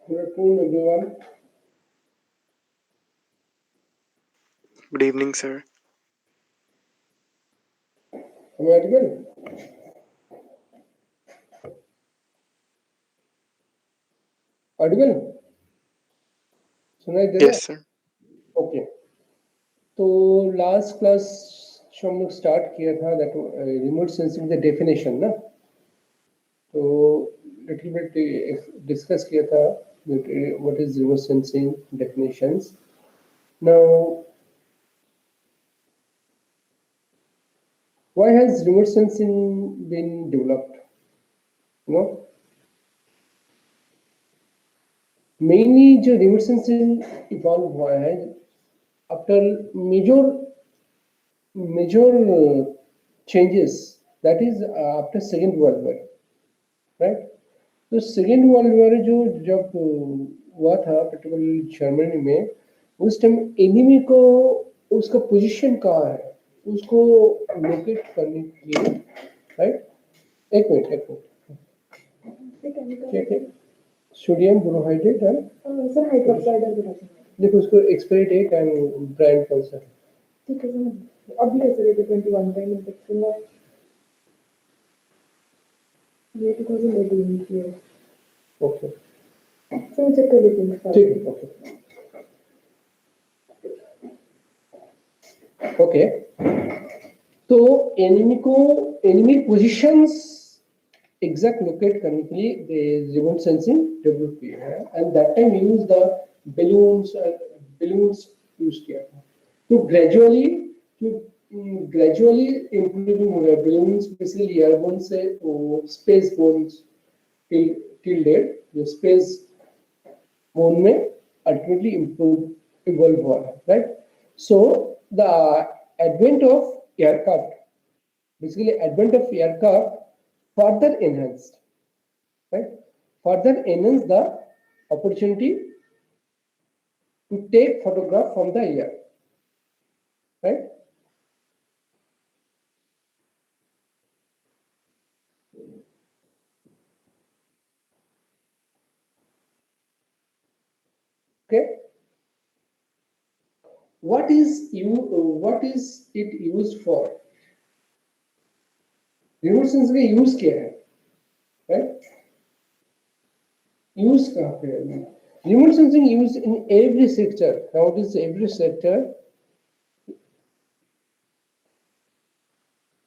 Good afternoon, everyone. Good evening, sir. Am I audible? Audible? सुनाई दे रहा है? Yes, sir. Okay, तो last class जो हम लोग स्टार्ट किया था that remote sensing the definition ना, तो लिटिल बिट डिस्कस किया था what is remote sensing definitions. Now why has remote sensing been developed? You know, mainly जो remote sensing इवॉल्व हुआ है after major changes, that is after second world war, right? तो second world war जो जब हुआ था particularly Germany में, उस टाइम एनिमी को उसका पोजीशन कहाँ है उसको लोकेट करने के लिए, राइट? एक मिनट ठीक है. सोडियम ब्रोमाइड है सर, हाइड्रोक्साइड है. देखो उसको एक्सपायरी डेट एंड ब्रांड कौन सा है. ठीक है सर, अभी है सर 21 का इन्फेक्शन है, ये 2018 की है. ओके सर, चेक कर लेते हैं. ठीक है, ओके ओके. तो एनिमी पोजीशंस एग्जैक्ट लोकेट करने के लिए रिमोट सेंसिंग डेवलप किया है, and that time use the balloons use किया था. तो ग्रेजुअली इंप्रूविंग हो गया बलून्स, बेसिकली एयरबोर्न से स्पेस बोर्न टिल डेट, जो स्पेस बोर्न में अल्टीमेटली इवॉल्व हुआ है, right? So the advent of aircraft, basically advent of aircraft further enhanced, right? Further enhance the opportunity to take photograph from the air, right? Okay. What is it used for? Remote sensing का use क्या है, right? Use कहाँ पे है? Remote sensing use in every sector. Now it is every sector,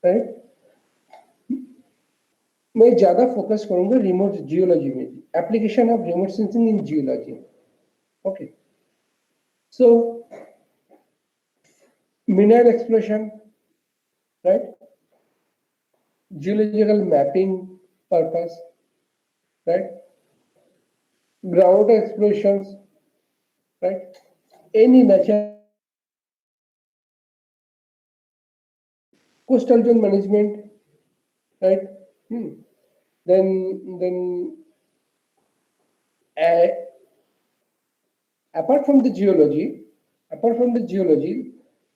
right? मैं ज्यादा focus करूंगा remote geology में, application of remote sensing in geology. Okay, so mineral exploration, right? Geological mapping purpose, right? Ground explorations, right? Any natural coastal zone management, right? Then apart from the geology,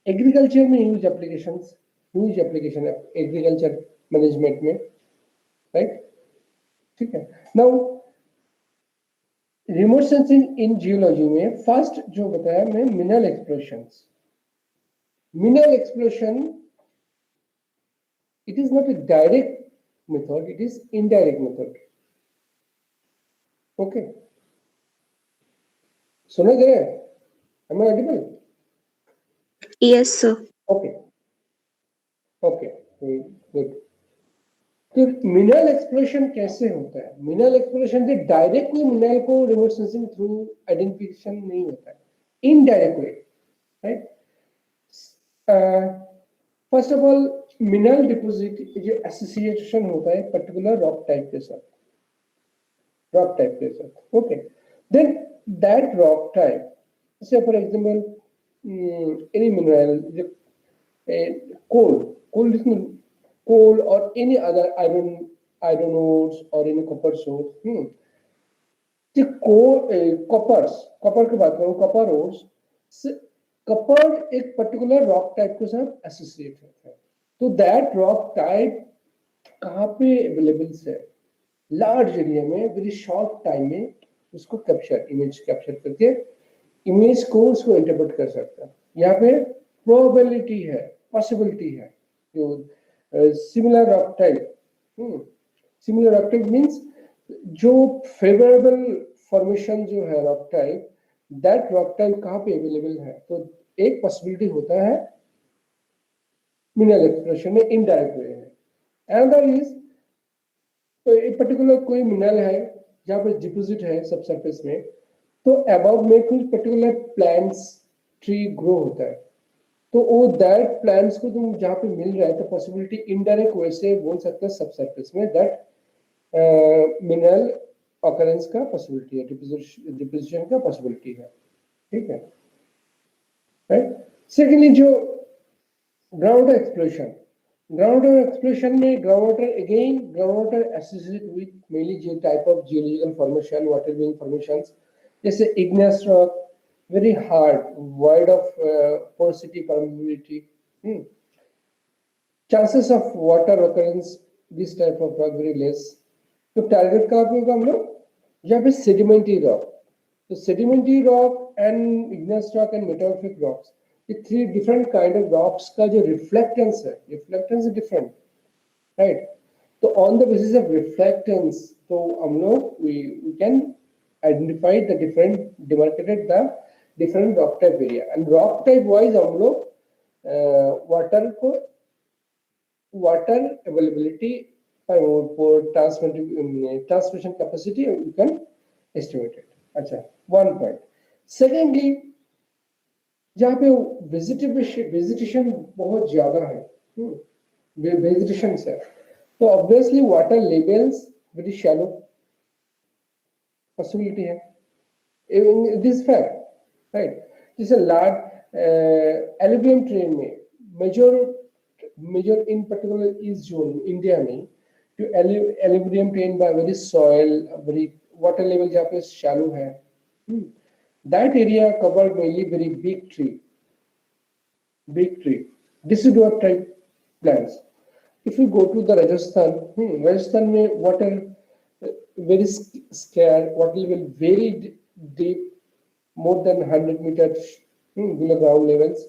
agriculture में huge application है agriculture management में, right? ठीक है. Now remote sensing इन geology में first जो बताया मैं, mineral exploration. It is not a direct method, it is indirect method. Okay, सुना दे रहे हैं? Am I audible? Yes, sir. Okay okay, good. तो मिनरल एक्सप्लोरेशन कैसे होता है? मिनरल एक्सप्लोरेशन से डायरेक्टली मिनरल को रिमोट सेंसिंग थ्रू आइडेंटिफिकेशन नहीं होता है, indirectly, right? First of all mineral deposit जो एसोसिएशन होता है पर्टिकुलर रॉक टाइप के साथ, okay. Then that rock type, जैसे for example any mineral, coal or any other iron ores or any copper source. the copper की बात करूं, copper ores, copper एक पर्टिकुलर रॉक टाइप के साथ एसोसिएट होता है. तो दैट रॉक टाइप कहाँ पे अवेलेबल है? लार्ज एरिया में, वेरी शॉर्ट टाइम में उसको कैप्चर, इमेज कैप्चर करके इमेज को उसको इंटरप्रेट कर सकता है। यहाँ पे प्रोबेबिलिटी है, पॉसिबिलिटी है। जो similar rock type, similar rock type means जो फेवरेबल फॉर्मेशन जो है rock type, that rock type कहाँ पे अवेलेबल है। तो एक पॉसिबिलिटी होता है मिनरल एक्सप्लोरेशन में इनडायरेक्ट वे है। अनदर इज तो एक पर्टिकुलर कोई मिनरल है जहाँ पे डिपोजिट है सब सरफेस में, तो अबव में कुछ पर्टिकुलर प्लांट्स ट्री ग्रो होता है, तो वो दैट प्लांट्स को तुम जहाँ पे मिल रहा है, तो पॉसिबिलिटी इनडायरेक्ट वे से बोल सकते हैं सब सरफेस में दैट मिनरल ऑकरेंस का पॉसिबिलिटी है, डिपोजिशन का पॉसिबिलिटी है। ठीक है, राइट। सेकेंडली जो ग्राउंड एक्सप्लोरेशन, ग्राउंड एक्सप्लोरेशन में ground water associated with mainly जो type of geological formation, water being formations, जैसे igneous rock, very hard, void of porosity, permeability. Chances of water occurrence, this type of rock very less. तो target कहाँ पे होगा हम लोग, यहाँ पे सेडिमेंट्री रॉक। तो sedimentary rock and igneous rock and metamorphic rocks, ये three different kind of rocks का जो रिफ्लेक्टेंस है, रिफ्लेक्टेंस इज डिफरेंट, राइट। तो on the basis of reflectance, तो हम लोग we can identify the different, demarcated the different rock type area, and rock type wise हम लोग वाटर को, water availability for transmission capacity you can estimate it। अच्छा, one point। secondly, जहाँ पे vegetation बहुत ज्यादा है, वेजिटेशन है, तो obviously water levels very shallow possibility है, दिस फैक्ट, राइट। जैसे लार्ज एलुवियम ट्रेन में major in particular east zone India में, जो alluvium train by very soil, very water level जहाँ पे शैलो है, that area covered mainly very big tree deciduous type plants। if you go to the Rajasthan में water very scarce, water level very deep, more than 100 meters below ground levels,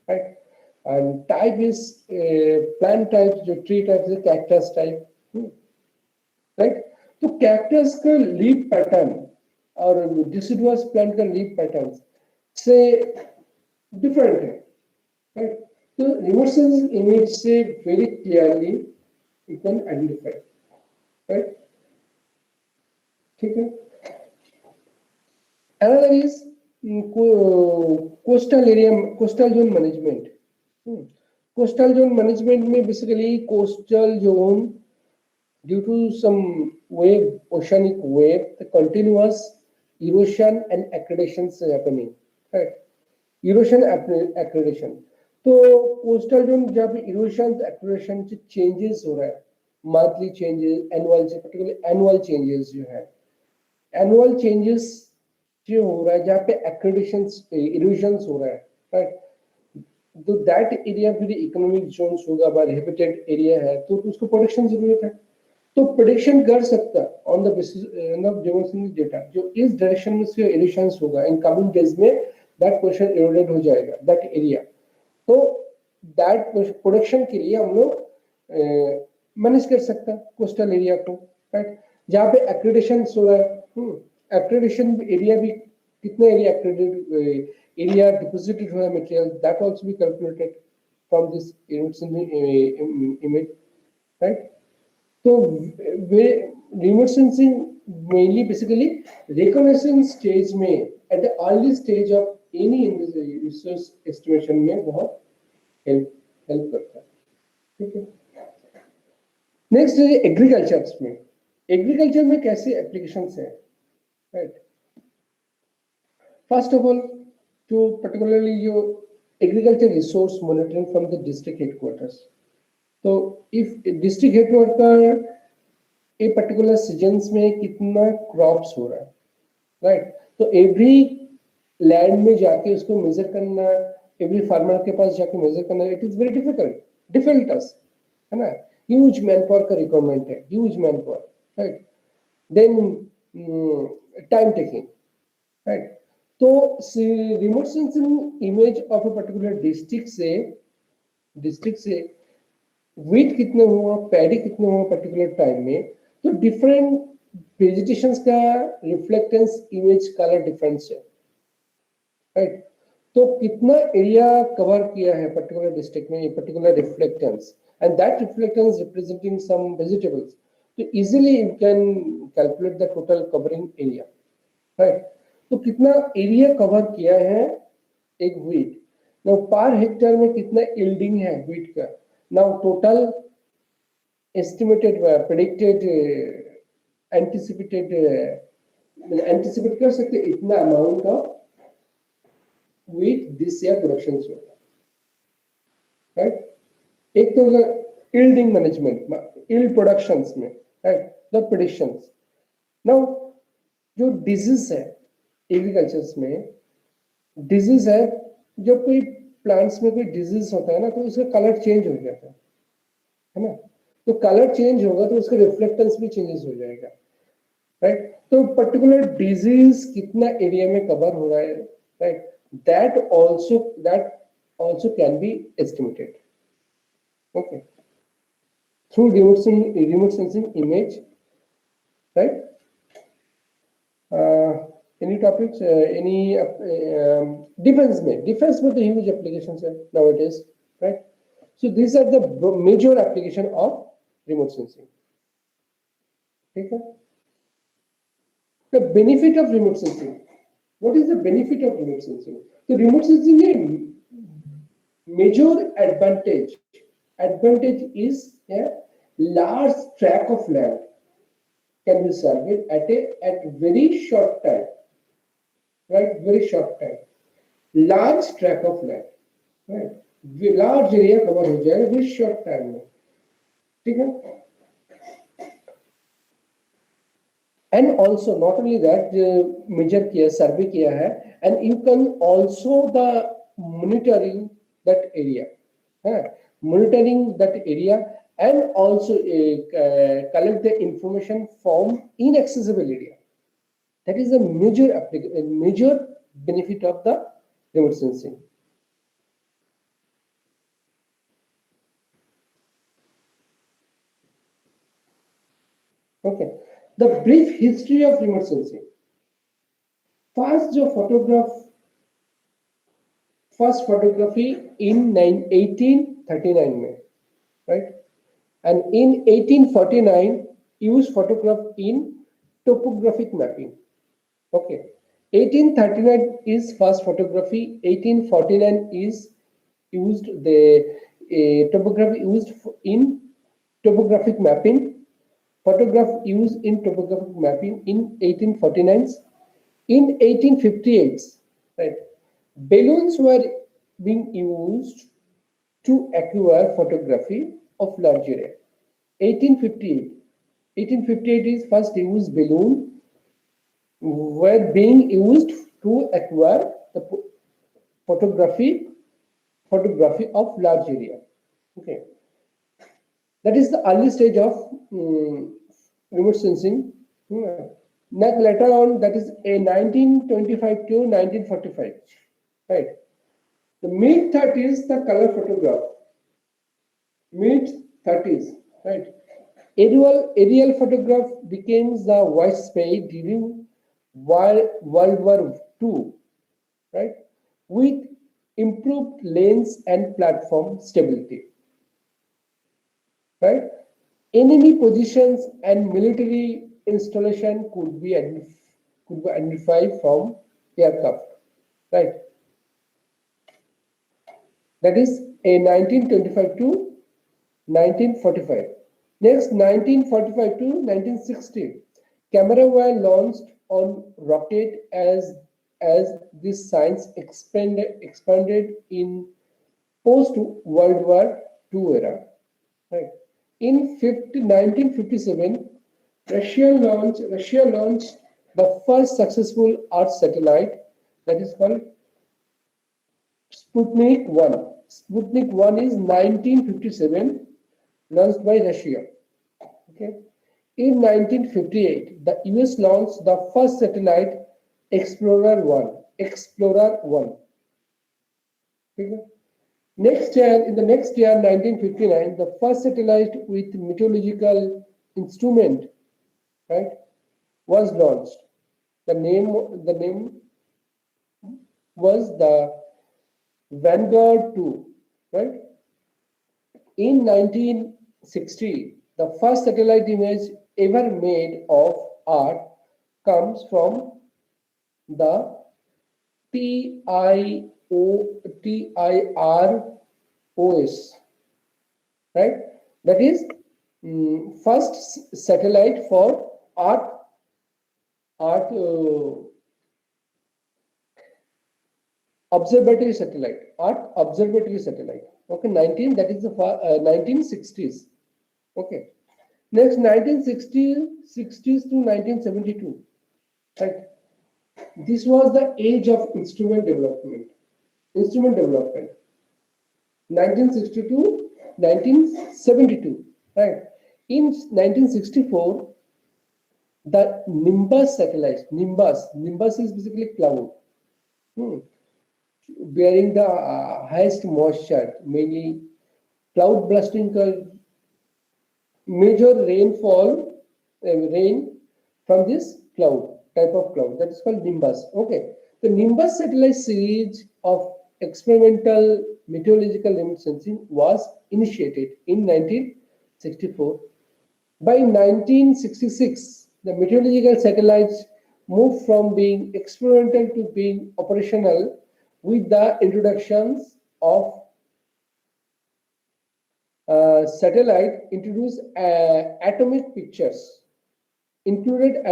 right। and type is plant type, जो tree type is cactus type, right। तो cactus का leaf pattern और deciduous plant का leaf pattern से different है, right। तो remote sensing image से very clearly you can identify, right। ठीक है। Another is coastal area, coastal zone management। coastal zone management में basically coastal zone due to some wave, oceanic wave, the continuous erosion and accretion is happening, right। erosion accretion, तो coastal zone जहाँ पे erosion accretion से changes हो रहा है, monthly changes, annual, particularly annual changes जो है, annual changes जो हो रहा है जहाँ पे accretions, erosions हो रहा है, right। तो that area फिर economic zones होगा, inhabited area है, तो उसको प्रोटेक्शन जरूरत है। तो प्रेडिक्शन कर सकता ऑन द बेसिस ऑफ डेमोसेंस डेटा, जो इस डायरेक्शन में से इरोशंस होगा इन कमिंग डेज में, दैट पोर्शन इरोडेड हो जाएगा, दैट एरिया। तो दैट प्रोडक्शन के लिए हम लोग मैनेज कर सकता कोस्टल एरिया को, राइट। जहाँ पे एक्रेडिशन हो रहा है, एक्रेडिशन एरिया भी कितना एरिया एक्रेडिटेड एरिया डिपॉजिटेड हुआ है material, that also be calculated from this image, right. तो remote sensing mainly basically reconnaissance stage में, at the early stage of any resource estimation में बहुत help करता है, ठीक है। नेक्स्ट है एग्रीकल्चर में। एग्रीकल्चर में कैसे एप्लीकेशंस है, राइट। फर्स्ट ऑफ ऑल, जो पर्टिकुलरली जो agriculture resource monitoring from the district headquarters, तो if district headquarter a particular seasons में कितना क्रॉप्स हो रहा है, राइट। तो एवरी लैंड में जाके उसको मेजर करना, एवरी फार्मर के पास जाके मेजर करना, it is very difficult task, है ना। ह्यूज मैन पावर का रिक्वायरमेंट है, huge man power, right. Then time taking, right? तो remote sensing image of a particular district से वीट कितने हुआ, पैडी कितने हुआ पर्टिकुलर टाइम में, तो डिफरेंट वेजिटेशंस का रिफ्लेक्टेंस इमेज कलर डिफरेंस है, राइट? तो कितना एरिया कवर किया है पर्टिकुलर डिस्ट्रिक्ट में, particular reflectance, and that reflectance representing some vegetables, तो easily you can calculate the total covering area, right? तो कितना एरिया कवर किया है एक वीट, नाउ पर हेक्टेयर में कितना यील्डिंग है वीट का, now total estimated predicted anticipated anticipate कर सकते इतना amount of wheat this year production होगा, राइट? एक तो यील्डिंग मैनेजमेंट, यील्ड प्रोडक्शंस में, राइट, द प्रेडिक्शंस। नाउ जो डिजीज है एग्रीकल्चर्स में, डिजीज है, जब कोई प्लांट्स में कोई डिजीज होता है ना, तो उसका कलर चेंज हो जाता है ना? तो कलर चेंज होगा तो उसका रिफ्लेक्टेंस भी चेंजेस हो जाएगा, राइट? तो पर्टिकुलर डिजीज कितना एरिया में कवर हो रहा है, right, that also can be estimated, okay, through remote sensing image, right? Any topics, defense में तो huge applications है nowadays, right? So these are the major application of remote sensing, ठीक है? The benefit of remote sensing. What is the benefit of remote sensing? So remote sensing is major advantage is a large tract of land can be served at very short time, right? Very short time, large tract of land, right? large area cover हो जाएगा very short time में, ठीक है? And also not only that, measure किया, survey किया है, and you can also the monitoring that area, monitoring that area, and also collect the information from inaccessible area. That is a major benefit of the remote sensing. Okay, the brief history of remote sensing. First photography in 1839 में, right? And in 1849 used photograph in topographic mapping. Okay, 1839 is first photography, 1849 is used the topography used in topographic mapping, photograph used in topographic mapping in 1849. In 1858, right, balloons were being used to acquire photography of large area. 1858 is first used balloon were being used to acquire the photography of large area. Okay, that is the early stage of remote sensing. Now later on, that is a 1925 to 1945, right? The mid 30s, the color photograph. Mid 30s, right? Aerial photograph became the widespread during World War II, right? With improved lens and platform stability, right? Enemy positions and military installation could be identified from aircraft, right? That is a 1925 to 1945. Next, 1945 to 1960, camera were launched on rocket as this science expanded in post World War II era, right? In 1957, Russia launched the first successful Earth satellite, that is called Sputnik 1. Sputnik 1 is 1957, launched by Russia. Okay. In 1958, the US launched the first satellite, Explorer 1. Explorer 1. Okay. Next year, in the next year, 1959, the first satellite with meteorological instrument, right, was launched. The name was the Vanguard 2, right? In 1960, the first satellite image ever made of Earth comes from the TIROS, right? That is first satellite for Earth observatory satellite, Earth observatory satellite. Okay, 19, that is the 1960s. Okay. Next, 1960s to 1972. Right. This was the age of instrument development. Instrument development. 1962, 1972. Right. In 1964, the Nimbus satellite. Nimbus is basically cloud. Bearing the highest moisture, mainly cloud bursting major rainfall, rain from this type of cloud, that is called Nimbus. Okay, the Nimbus satellite series of experimental meteorological remote sensing was initiated in 1964. By 1966, the meteorological satellites moved from being experimental to being operational with the introductions of satellite introduced atomic pictures, included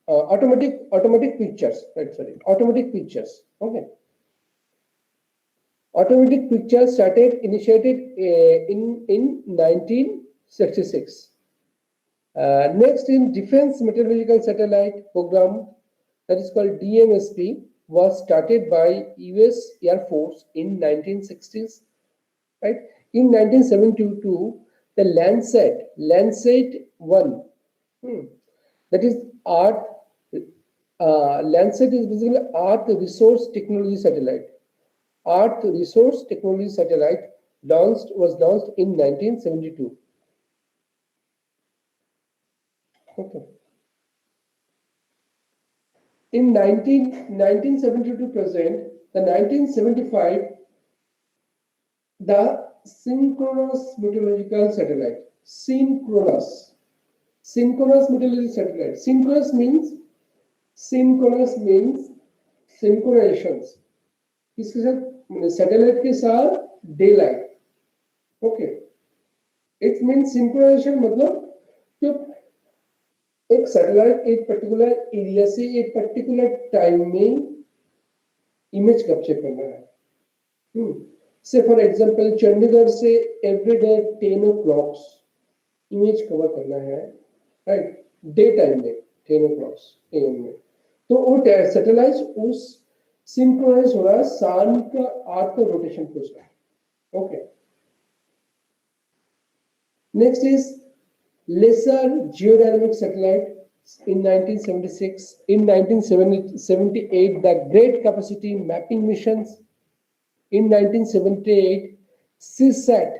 automatic pictures, right? Sorry, automatic pictures. Okay, automatic pictures initiated in 1966. Next, in Defense Meteorological Satellite Program, that is called DMSP, was started by US Air Force in 1960s. Right? In 1972, the Landsat 1, that is Earth, Landsat is basically Earth Resource Technology Satellite. Earth Resource Technology Satellite was launched in 1972. Okay. In 1972 to present, the 1975, the synchronous meteorological satellite. Synchronous meteorological satellite. Synchronous means synchronizations. इसके साथ satellite के साथ day light. Okay, it means synchronization मतलब कि एक satellite एक particular area से एक पर्टिकुलर टाइम में इमेज कैप्चर करना है. से फॉर एग्जांपल चंडीगढ़ से एवरीडे 10 o'clock इमेज कवर करना है, राइट, डे टाइम में 10 o'clock AM में. तो वो सैटेलाइट उस सिंक्रोनाइज हो रहा है सन का अर्थ का रोटेशन के साथ. Okay. Next is laser geodynamic satellite. In 1976, in 1978, the Great Capacity Mapping Missions. In 1978, CSAT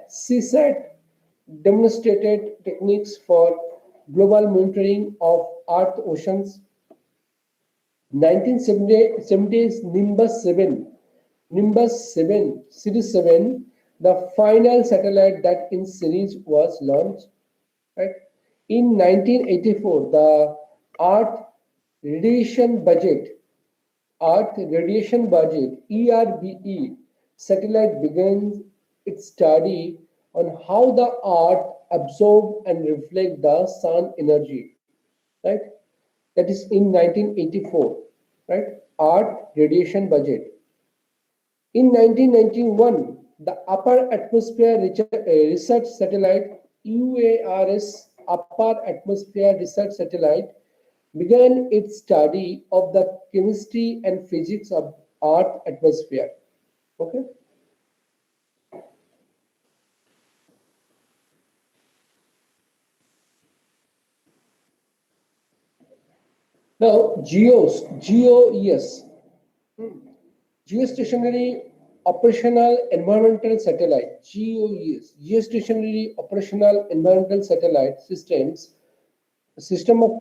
demonstrated techniques for global monitoring of Earth oceans. 1970s, Nimbus 7, Series 7, the final satellite that in series was launched. Right? In 1984, the Earth Radiation Budget, ERBE satellite begins its study on how the Earth absorb and reflect the sun energy. Right? That is in 1984. Right? Earth Radiation Budget. In 1991, the Upper Atmosphere Research Satellite, UARS Upper Atmosphere Research Satellite, began its study of the chemistry and physics of Earth atmosphere. Okay. Now, GEOS, Geostationary Operational Environmental Satellite, GEOS, Geostationary Operational Environmental Satellite Systems, system of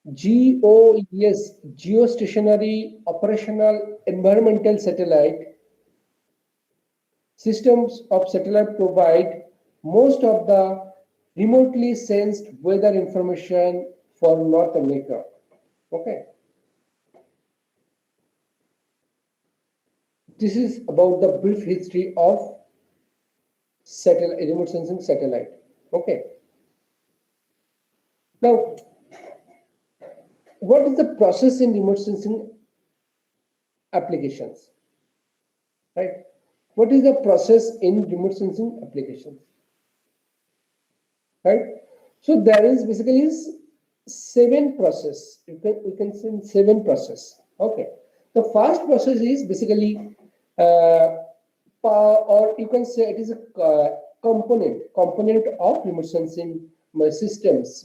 GOES, Geostationary Operational Environmental Satellite systems of satellite provide most of the remotely sensed weather information for North America. Okay. This is about the brief history of satellite, remote sensing satellite. Okay. Now, what is the process in remote sensing applications? Right? What is the process in remote sensing applications? Right? So there is basically seven process. We can say seven process. Okay. The first process is basically or you can say it is a component of remote sensing systems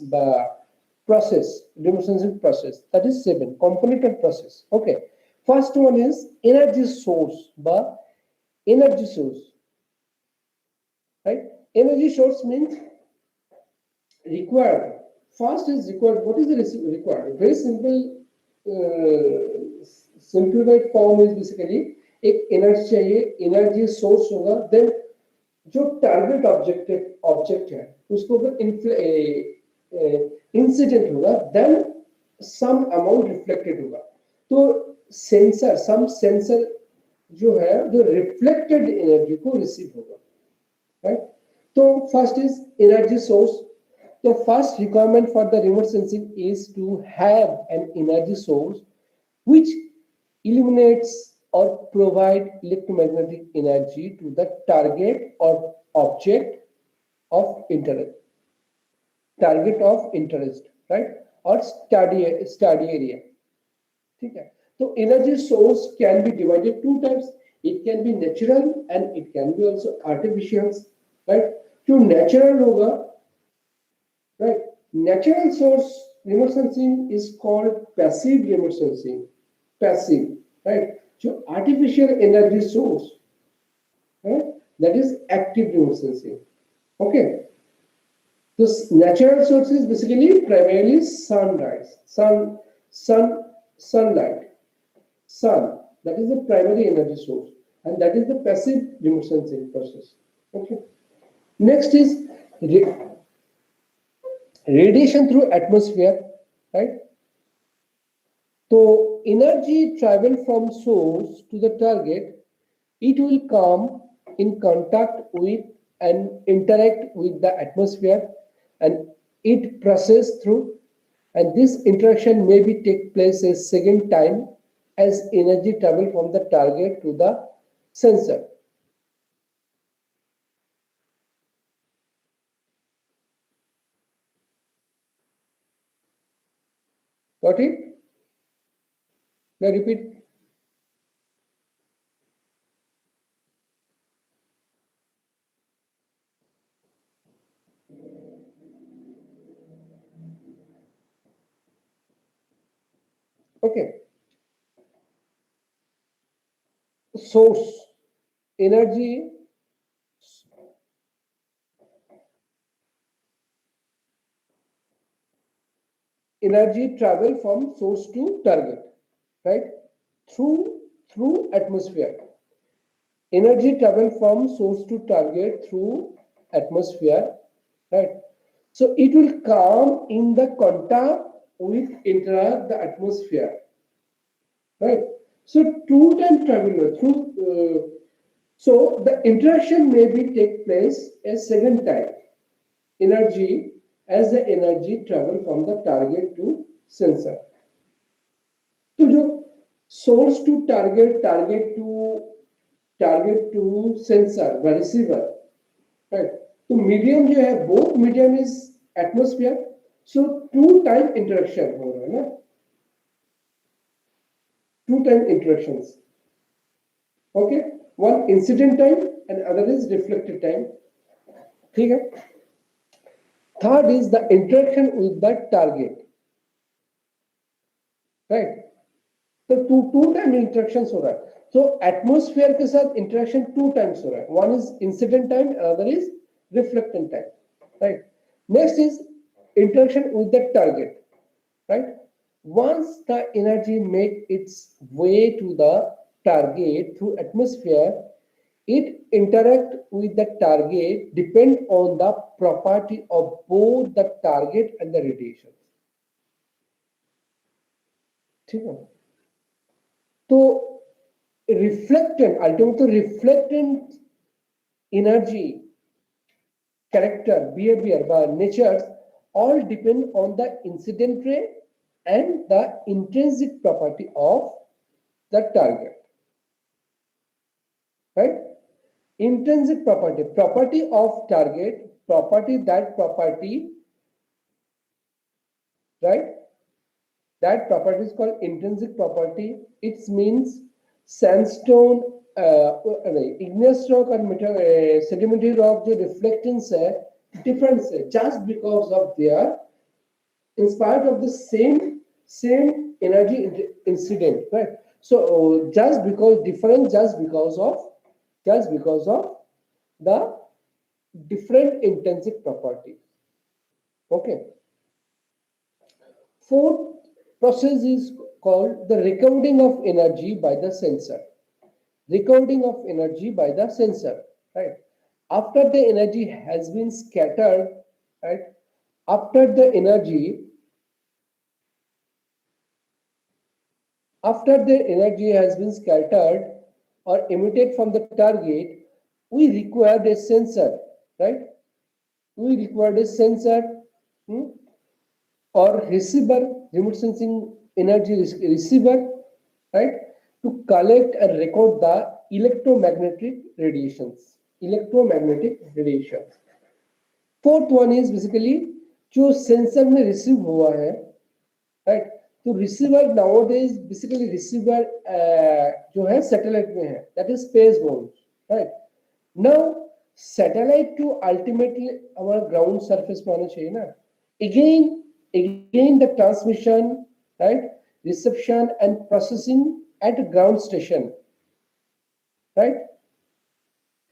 process, remote sensing process. That is seven component of process. Okay. First one is energy source, energy source. Right? Energy source means required. First is required. What is the required? Very simple. Simplified form is basically एक energy चाहिए, energy source होगा, then जो target object है उसको incident होगा, then some amount reflected होगा. तो sensor जो है जो रिफ्लेक्टेड एनर्जी को रिसीव होगा. राइट? तो first is energy source. The first requirement for the remote sensing is to have an energy source which illuminates or provide electromagnetic energy to the target or object of interest. Target of interest, right? Or study area. ठीक है? तो energy source can be divided two types. It can be natural and it can be also artificial, right? जो natural होगा, right? Natural source remote sensing is called passive remote sensing. Passive, right? So artificial energy source, right? That is active remote sensing. Okay. So natural source is basically primarily sunlight. Sun. That is the primary energy source, and that is the passive remote sensing process. Okay. Next is radiation through atmosphere, right? So energy travel from source to the target, it will come in contact with and interact with the atmosphere, and it process through, and this interaction may be take place a second time as energy travel from the target to the sensor. Got it? Now repeat. Okay. Source energy travel from source to target, right? Through atmosphere. Energy travel from source to target through atmosphere, right? So it will come in the contact with interact the atmosphere, right? So two-time travel through. So the interaction may be take place a second time. Energy as the energy travel from the target to sensor. तो जो source to target to sensor व receiver, right? तो medium जो है, both medium is atmosphere, so two time interaction हो रहा है ना, two time interactions. Okay, one incident time and other is reflected time. ठीक है? Third is the interaction with the target, right? तो टू टाइम इंटरेक्शन हो रहा है. तो एटमोस्फेयर के साथ इंटरेक्शन 2 टाइम्स हो रहा है. One is incident time, other is reflectant time, right. Next is interaction with the target, right? Once the energy make its way to the target through atmosphere, it interact with the target depend on the property of both the target and the radiation. ठीक है. तो reflectant, ultimately reflectant energy, character, behavior, nature all depend on the incident ray and the intrinsic property of the target, right? Intrinsic property of target, that property, right? That property is called intrinsic property. It means sandstone, igneous rock और sedimentary rock जो reflectance है, difference है, just because of their, in spite of the same energy incident, right? So just because different, just because of the different intrinsic property. Okay. Fourth process is called the recording of energy by the sensor. Recording of energy by the sensor, right? After the energy has been scattered, right? After the energy has been scattered or emitted from the target, we require a sensor, right? We require a sensor or receiver, remote sensing energy receiver, right? To collect and record the electromagnetic radiations. Fourth one is basically जो sensor में receive हुआ है, right? तो receiver nowadays basically receiver जो है satellite में है, that is space borne, right? Now satellite to ultimately हमारा ग्राउंड सरफेस पे आना चाहिए ना. Again the transmission, right, reception and processing at ground station, right?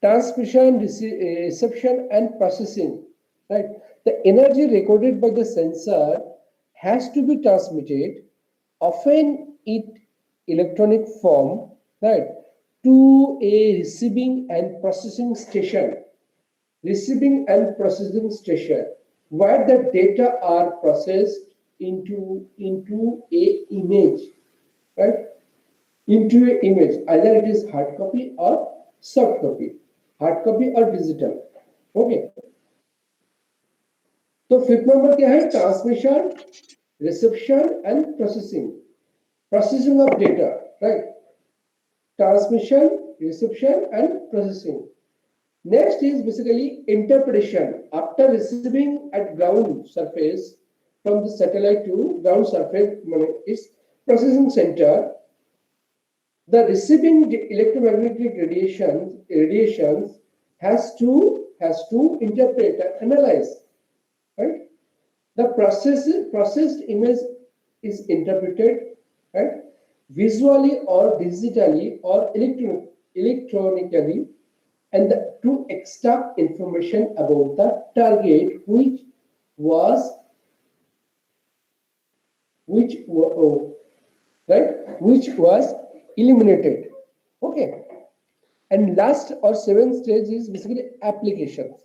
Transmission, reception and processing, right? The energy recorded by the sensor has to be transmitted, often in electronic form, right, to a receiving and processing station, where the data are processed into a image, right? Into a image, either it is hard copy or soft copy, hard copy or digital. Okay. तो fifth number क्या है? Transmission, reception and processing of data, right? Transmission, reception and processing. Next is basically interpretation. After receiving at ground surface from the satellite to ground surface is processing center. The receiving electromagnetic radiations has to interpret and analyze, right? The processed image is interpreted, right, visually or digitally or electronically, and to extract information about the target which was eliminated. Okay. And last or seventh stage is basically applications,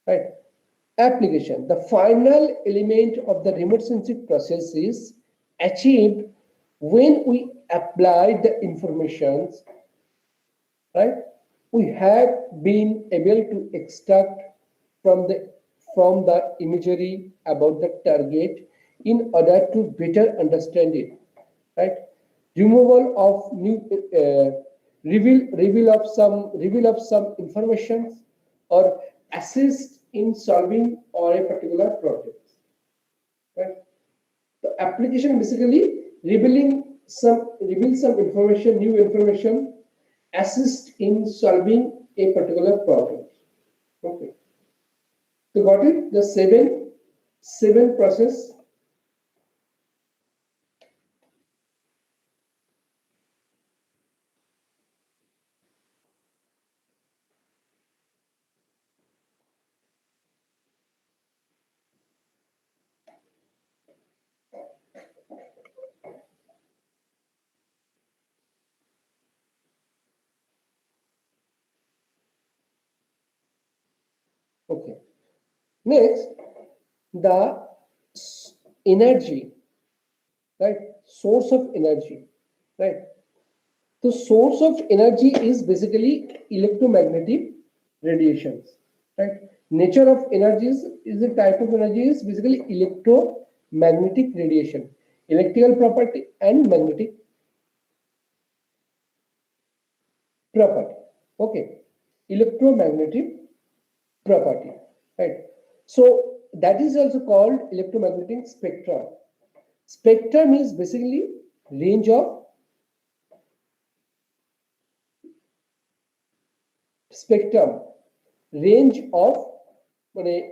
right? Application, the final element of the remote sensing process is achieved when we apply the informations, right? We have been able to extract from the imagery about the target in order to better understand it, right? Removal of new reveal of some information or assist in solving or a particular project, right? The application basically reveal some information, new information, assist in solving a particular problem. Okay. So got it? The seven process. Okay. Next, the energy, right? Source of energy, right? The source of energy is basically electromagnetic radiations, right? Nature of energies is a type of energy is basically electromagnetic radiation, electrical property and magnetic property. Okay, electromagnetic property, right? So that is also called electromagnetic spectrum. Spectrum is basically range of spectrum, range of মানে,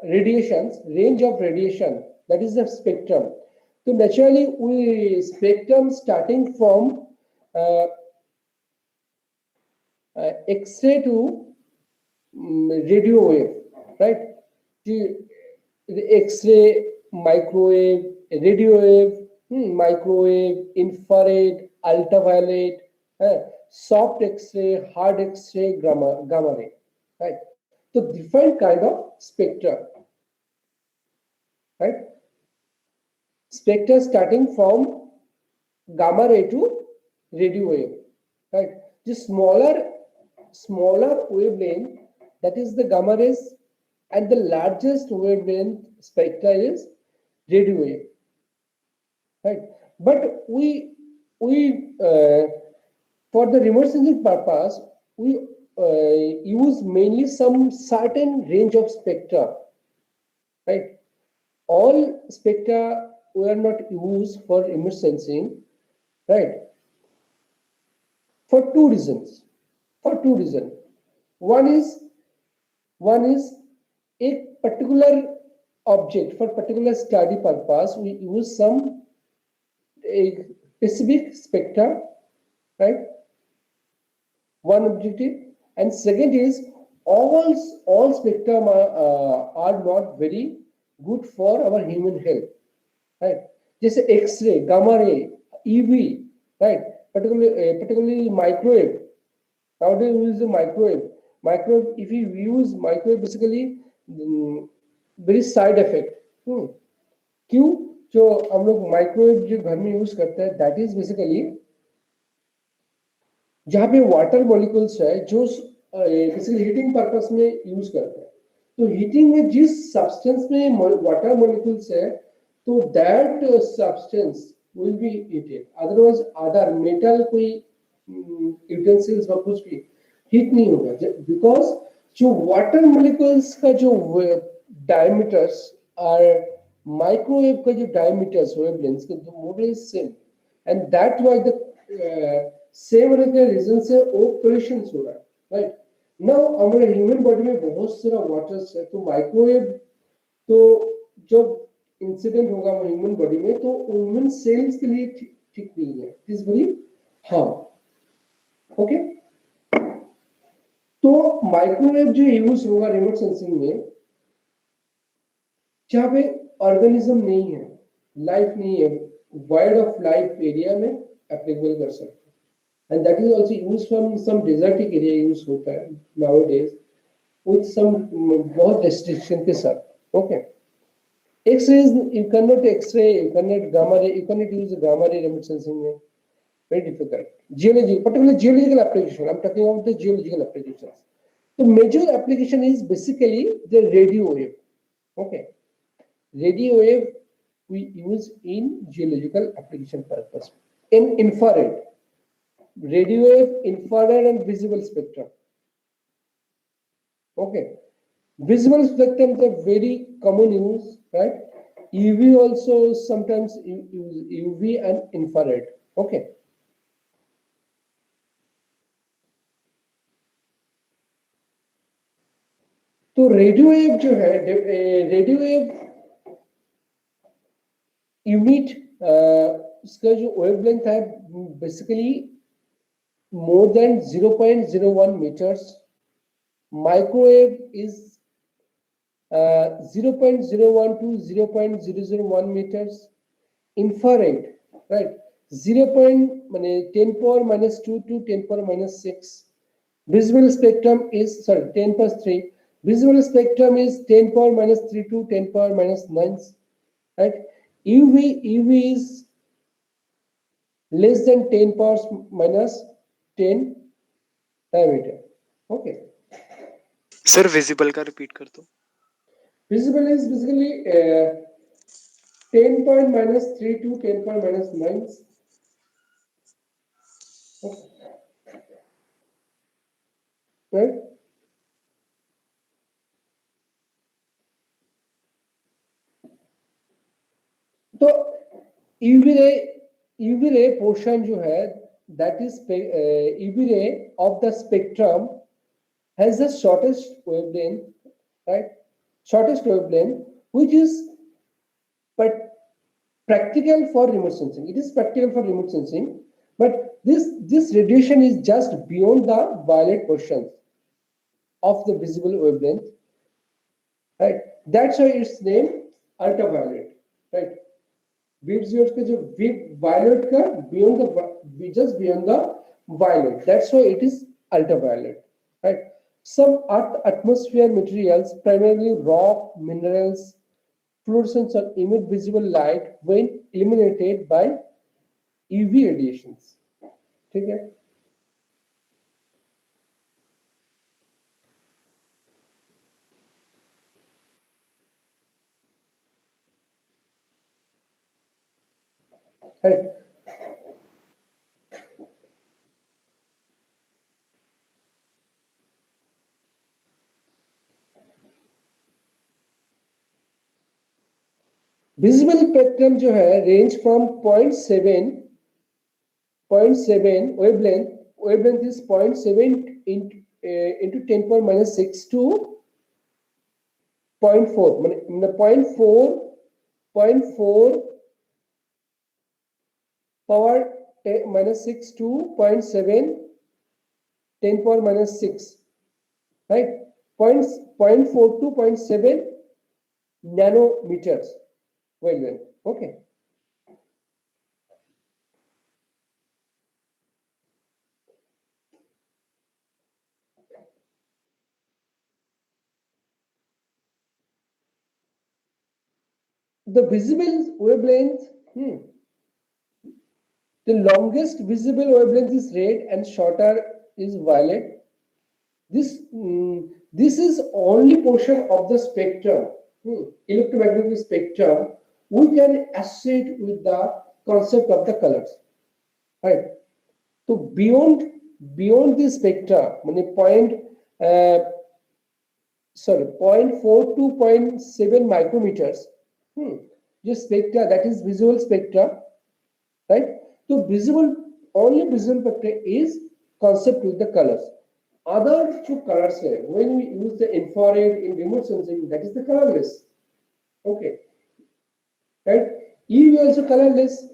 radiations, range of radiation. That is the spectrum. So naturally, we spectrum starting from uh, X-ray to radio wave, right? The X-ray, microwave, radio wave, microwave, infrared, ultraviolet, soft X-ray, hard X-ray, gamma ray, right? So different kind of spectra, right? Spectra starting from gamma ray to radio wave, right? The smaller wavelength, that is the gamma rays, and the largest wavelength spectra is radio wave, right? But we for the remote sensing purpose, we use mainly some certain range of spectra, right? All spectra were not used for remote sensing, right? For two reasons. For two reasons. One is one is a particular object for particular study purpose. We use some a specific spectra, right? One objective, and second is all spectrum are not very good for our human health, right? Just X-ray, gamma ray, EV, right? Particularly microwave. Nowadays we use the microwave. Microwave, if you use microwave, basically very side effect. क्यों? जो हम लोग microwave जो घर में use करते हैं, that is basically जहाँ पे वाटर मॉलिक्यूल्स है जो बेसिकली हीटिंग पर्पस में यूज करते हैं. तो हीटिंग में जिस सब्सटेंस में वाटर मॉलिक्यूल्स है, तो that substance will be heated. Otherwise other metal कोई यूटेंसिल्स और कुछ भी हीट नहीं होगा, बिकॉज जो वाटर मॉलिक्यूल्स का जो डायमीटर्स और माइक्रोवेव का जो डायमीटर्स वेवलेंथ्स के more is same, and that was the same रहने के रीजन से वो पोल्यूशन हो रहा है, राइट? नाउ हमारे ह्यूमन बॉडी में बहुत सारा वाटर्स है, तो माइक्रोवेव तो जब इंसिडेंट होगा ह्यूमन बॉडी में, तो ह्यूमन सेल्स के लिए ठीक नहीं है. It is very harm. Okay, तो माइक्रोवेव जो यूज होगा रिमोट सेंसिंग में, जहां पे ऑर्गेनिज्म नहीं है, लाइफ नहीं है, वाइड ऑफ लाइफ एरिया में एप्लीकेबल कर सकते हैं. And that is also used from some desertic area use होता है nowadays with some बहुत restriction के साथ. Okay, X-rays you cannot X-ray, you cannot gamma ray, you cannot use gamma ray remote sensing में, very difficult. Geology, particularly geological application, I'm talking about the geological applications. The major application is basically the radio wave. Okay, radio wave we use in geological application purpose. In infrared, radio wave, infrared and visible spectrum. Okay, visible spectrum is a very common use, right? UV also sometimes use UV and infrared. Okay, तो radio wave जो है, radio wave unit, उसका जो wavelength है basically more than 0.01 meters. Microwave is 0.01 to 0.001 meters. Infrared, right? 10 power minus 2 to 10 power minus 6. Visible spectrum is, sorry, 10 plus 3. Visible spectrum is 10 power minus 3 to 10 power minus 9. Right? UV is less than 10 powers minus 10 diameter. Okay. Sir visible का repeat कर दो. Visible is basically 10 point minus 3 to 10 point minus 9. Okay. Right? तो UV ray portion जो है, that is UV ray of the spectrum has the shortest wavelength, right? Shortest wavelength, which is but practical for remote sensing. It is practical for remote sensing, but this radiation is just beyond the violet portion of the visible wavelength, right? That's why it's named ultraviolet, right? Violet का जो violet का beyond the just beyond the violet. That's why it is ultraviolet, right? Some Earth atmosphere materials, primarily rock, minerals, fluorescence or emit visible light when illuminated by UV radiations. ठीक है? Right. Visible spectrum जो है range from 0.7 wavelength is 0.7 into 10 power minus 6 to 0.4 0.4 power minus 6 to 0.7 10 power minus 6, right? 0.4 to 0.7 nanometers wavelength. Okay. The visible wavelength, the longest visible wavelength is red and shorter is violet. This is only portion of the spectrum, electromagnetic spectrum, we can associate with the concept of the colors, right? So beyond the spectra, 0.4 to 0.7 micrometers, just spectra, that is visual spectra, right? So only visual spectra is concept with the colors. Other two colors, when we use the infrared in remote sensing, that is the colorless. Okay, right? UV also colorless,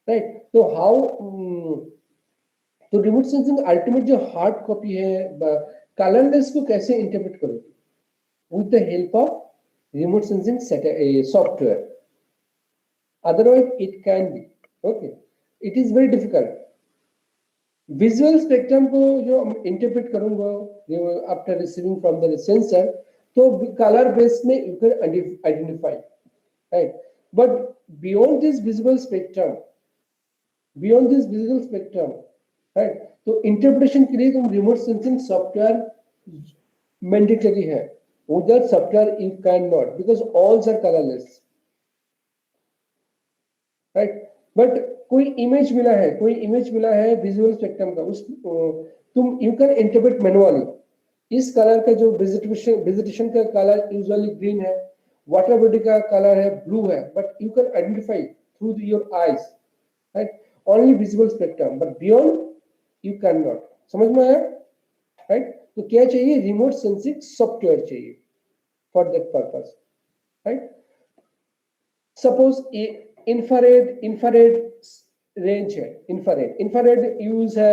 right? So how? तो remote sensing ultimate जो hard copy है colourless को कैसे interpret करोगे? With the help of remote sensing software. Otherwise it can be okay, it is very difficult. Visual spectrum को जो interpret करूंगा after receiving from the sensor, तो colour base में you can identify, right? But beyond this visual spectrum, right? तो interpretation के लिए तुम remote sensing software mandatory है. Without software you cannot, because all are colorless, right? But कोई image मिला है विजुअल स्पेक्ट्रम का, उस तुम यू कैन इंटरप्रेट मैनुअली. इस कलर का जो वेजिटेशन का कलर यूजुअली ग्रीन है, वाटर बॉडी का कलर है ब्लू है, but you can identify through your eyes, right? Only visual spectrum, but beyond you can not. समझ में आया, राइट? तो क्या चाहिए? रिमोट सेंसिंग सॉफ्टवेयर चाहिए. for that purpose, right? Suppose infrared range है, इंफ्रारेड यूज है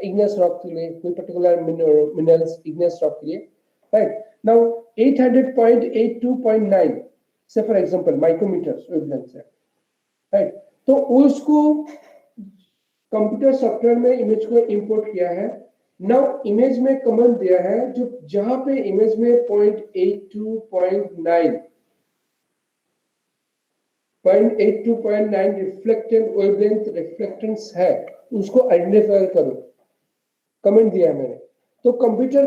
इग्नियस रॉक के लिए, कोई पर्टिकुलर मिनरल्स इग्नियस रॉक के लिए, राइट? नाउ 800.82.9 से फॉर एग्जांपल माइक्रोमीटर्स वेवलेंथ है, राइट? तो उसको कंप्यूटर सॉफ्टवेयर में इमेज को इंपोर्ट किया है। नाउ इमेज में कमांड दिया है, जो जहां पे इमेज में 0.82.9 रिफ्लेक्टेड वेवलेंथ रिफ्लेक्टेंस है, उसको आइडेंटिफाई करो, कमेंट दिया है मैंने। तो कंप्यूटर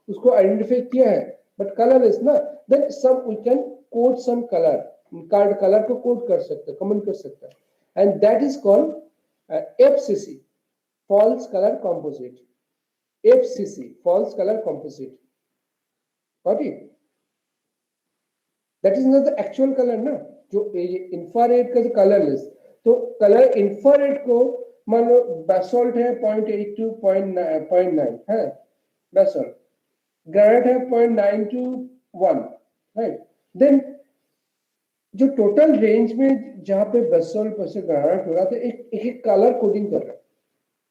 उसको आइडेंटिफाई किया है, बट कलरलेस ना, then some we can code some colour, card colour को कोड कर सकते हैं, कमेंट कर सकते हैं, and that is called FCC, false color composite. FCC, false color composite. Got it? That is not the actual color ना, जो infrared का जो कलरलेस, तो कलर इंफ्रारेड को मान लो बेसोल्ट है 0.82.9 है बेसोल्ट, ग्रेनाइट है 0.921, राइट? देन जो टोटल रेंज में जहां पे बेसोल्ट पर से ग्रेनाइट हो रहा था, एक कलर कोडिंग कर रहा है,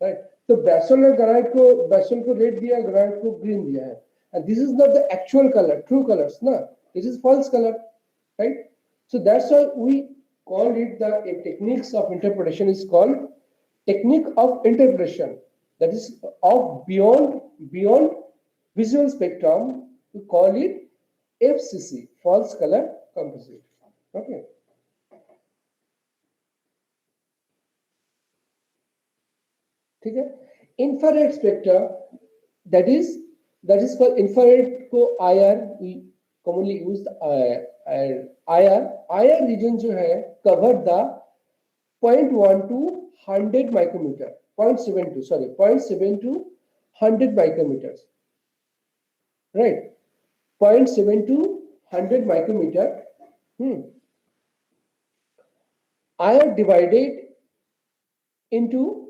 राइट? तो बेसोल्ट और ग्रेनाइट को, बेसोल्ट को रेड दिया, ग्रेनाइट को ग्रीन दिया है, and this is not the actual color, true colors, no, it is false color, right? So that's why we call it the techniques of interpretation is called technique of interpretation, that is of beyond visual spectrum. We call it FCC, false color composite. Okay. ठीक है? Infrared spectrum, that is called infrared को IR, we commonly use IR region जो है cover the 0.1 to 100 micrometer, 0.7 to 100 micrometers, right? 0.7 to 100 micrometer. IR divided into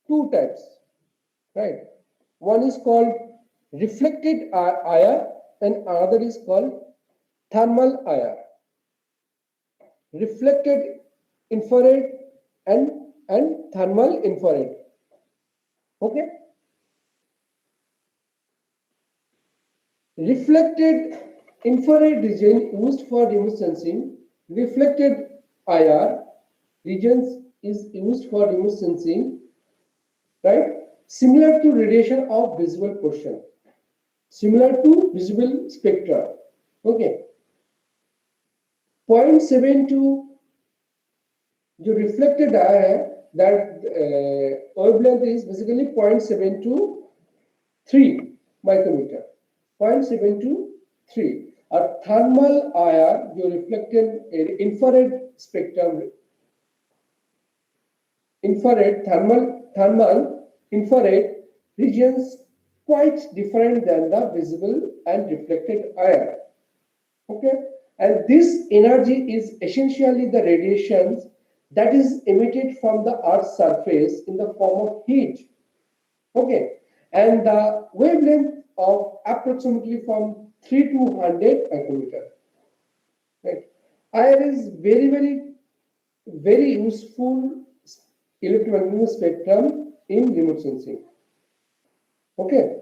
two types, right? One is called reflected IR and another is called thermal IR. Reflected infrared and thermal infrared. Okay? Reflected infrared region used for remote sensing. Reflected IR regions is used for remote sensing, right? Similar to radiation of visible portion, similar to visible spectra. Okay. 0.72 जो reflected आया है, that wavelength is basically 0.723 micrometer, 0.723. और thermal IR जो reflected infrared spectrum, thermal infrared regions quite different than the visible and reflected IR. Okay, and this energy is essentially the radiations that is emitted from the Earth's surface in the form of heat. Okay, and the wavelength of approximately from 3 to 100 micrometer. Right, IR is very useful electromagnetic spectrum in remote sensing. Okay,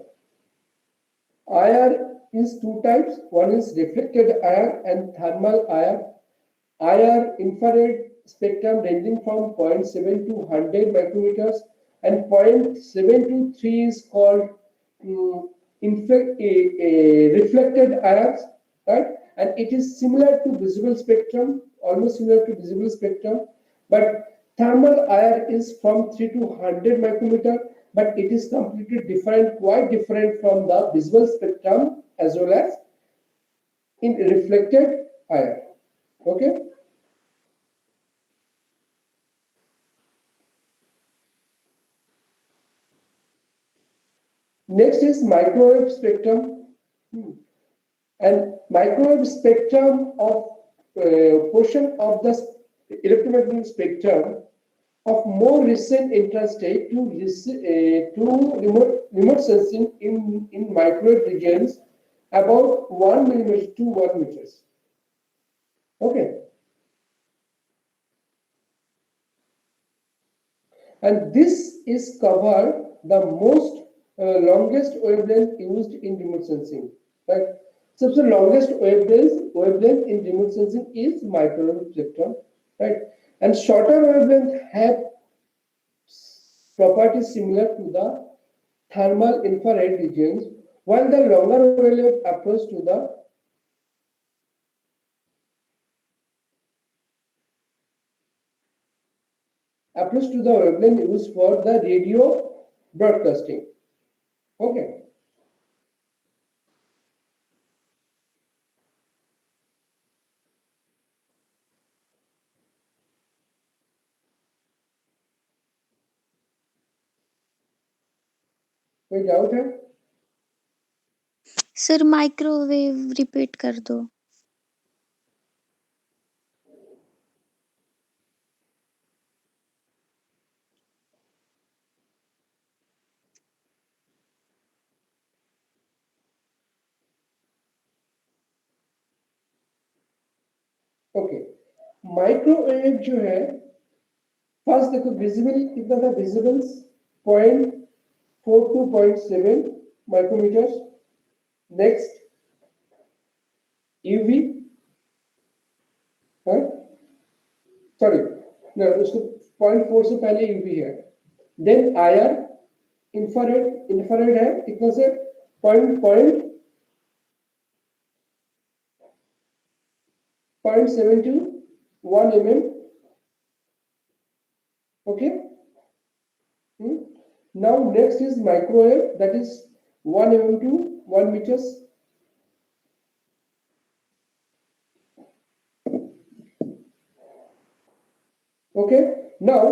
IR is two types. One is reflected IR and thermal IR. IR infrared spectrum ranging from 0.7 to 100 micrometers, and 0.7 to 3 is called reflected IRs, right? And it is similar to visible spectrum, almost similar to visible spectrum, but thermal IR is from 3 to 100 micrometer, but it is completely different, quite different from the visible spectrum as well as in reflected IR. Okay. Next is microwave spectrum, and microwave spectrum of portion of the electromagnetic spectrum of more recent interest to remote sensing in microwave regions about 1 millimeter to 1 meters. Okay. And this is covered the most longest wavelength used in remote sensing. Right? So the longest wavelength in remote sensing is microwave spectrum. Right? And shorter wavelength have properties similar to the thermal infrared regions, while the longer wavelength approach to the wavelength used for the radio broadcasting. Okay. कोई doubt है? Sir microwave repeat कर दो। Okay, microwave जो है, first देखो visible कितना था, visibles 0.4 to 0.7 micrometre. Next UV, sorry उसको 0.4 से पहले यूवी है। देन आईआर, इंफ्रारेड, इंफ्रारेड है कितना से 0.7 to 1 mm। okay, now next is microwave, that is 1 mm to 1 meters। okay, now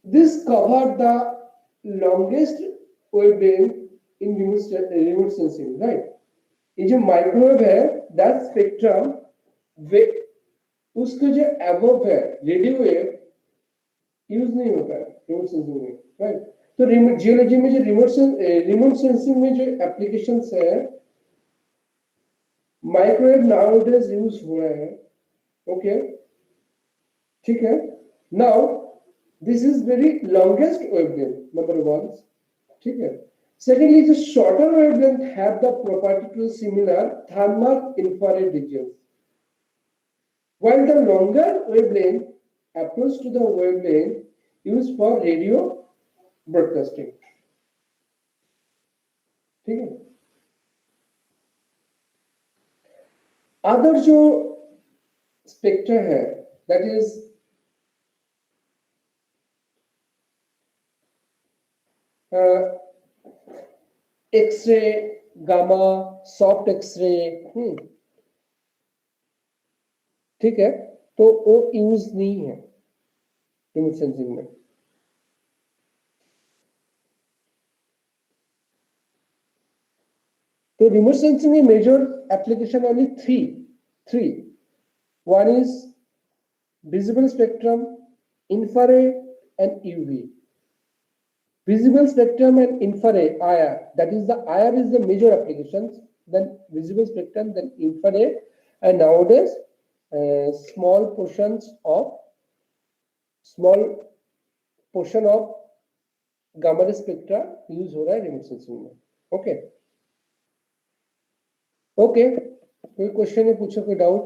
this covered the longest wavelength in remote sensing, right? ये जो microwave है, that spectrum उसके जो above है radio wave use नहीं होता है रिमोट सेंसिंग में, राइट? तो रिमोट जियोलॉजी में जो रिमोट सेंसिंग में जो एप्लीकेशंस है, माइक्रोवेव नाउअडेज यूज हो रहे हैं। ओके, ठीक है। Now this is very longest wavelength, number 1, ठीक है। Secondly, the shorter wavelength have the property to similar thermal infrared regions, while the longer wavelength approach to the wavelength used for radio broadcasting, ठीक है। Other जो spectra है, that is X-ray, gamma, soft X-ray, ठीक है, तो वो use नहीं है रिमोट सेंसिंग में। तो रिमोट सेंसिंग में major application only three. One is visible spectrum, infrared, and UV. Visible spectrum and infrared, IR, that is the IR is the major applications, then visible spectrum, then infrared, and nowadays small portion of gamma ray spectra use हो रहा है remote sensing में। Okay, okay, कोई question है, पूछो, कोई doubt?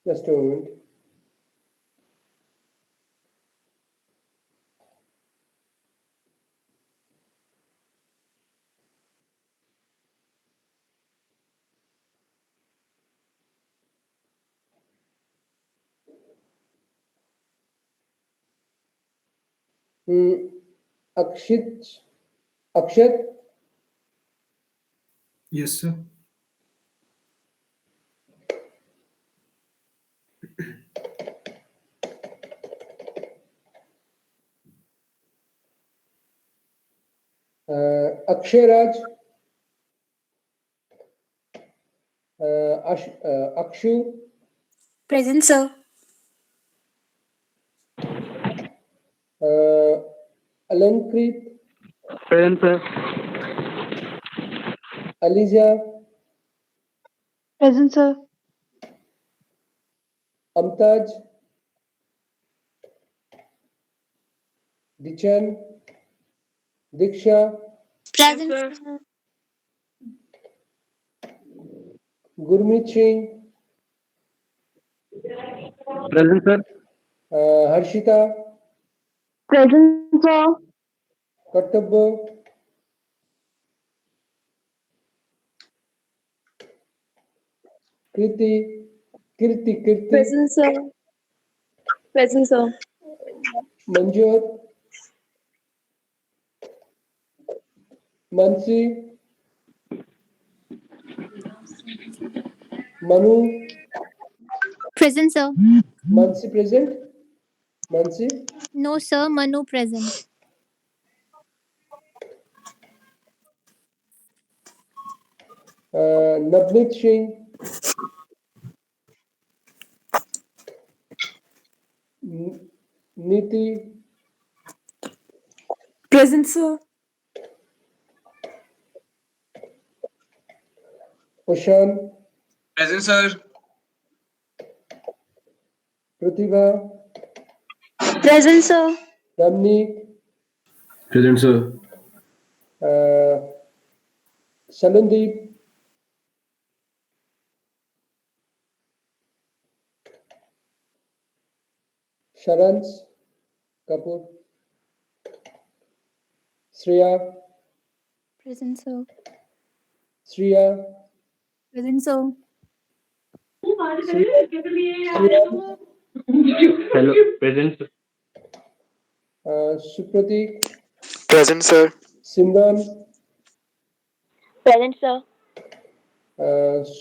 Just a moment. Akshit, Akshat, Yes, sir. Akshay Raj, Akshu, Present, sir. Alankrit, Present, sir. Aliza, Present, sir. Amtaj, Dichan, Diksha, Present, sir. sir. Gurmeet Singh, Present, sir. Harshita, Present, sir. Kartabya, Kriti, Kirti, Present, sir. Present, sir. Manjot, Mansi, Manu, Present, sir. Mansi present, Mansi, No, sir. Manu present. Navneet Singh, Niti, Present, sir. Oshan, Present, sir. Pratibha, Present, sir. Ramneek, Present, sir. Salandeep, Sharans, Kapoor, Shreya, Present, sir. Shreya, Present, sir. Shreya, Hello. Present, sir. Supratik, Present, sir. Simran, Present, sir.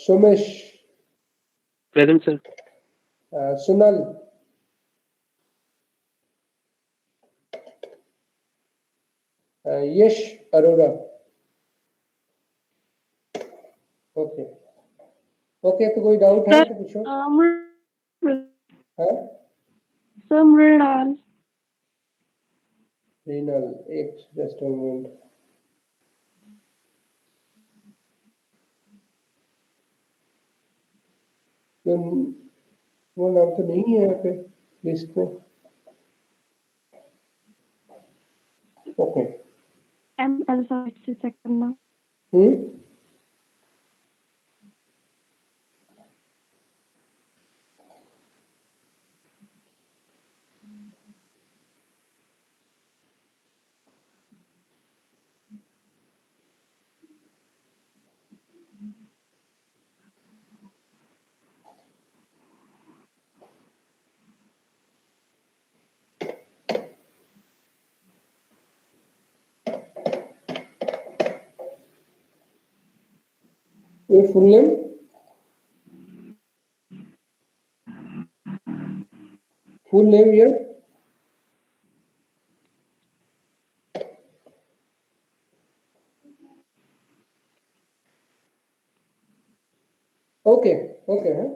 Somesh, Present, sir. Sunal, Yash Arora. Okay okay, तो कोई doubt है तो पूछो। हाँ sir Mrinal. Renal, एक just moment. वो नाम तो नहीं है यहाँ पे लिस्ट में। Okay ML sir, it's the second now. ये फुल नेम ये ओके ओके हाँ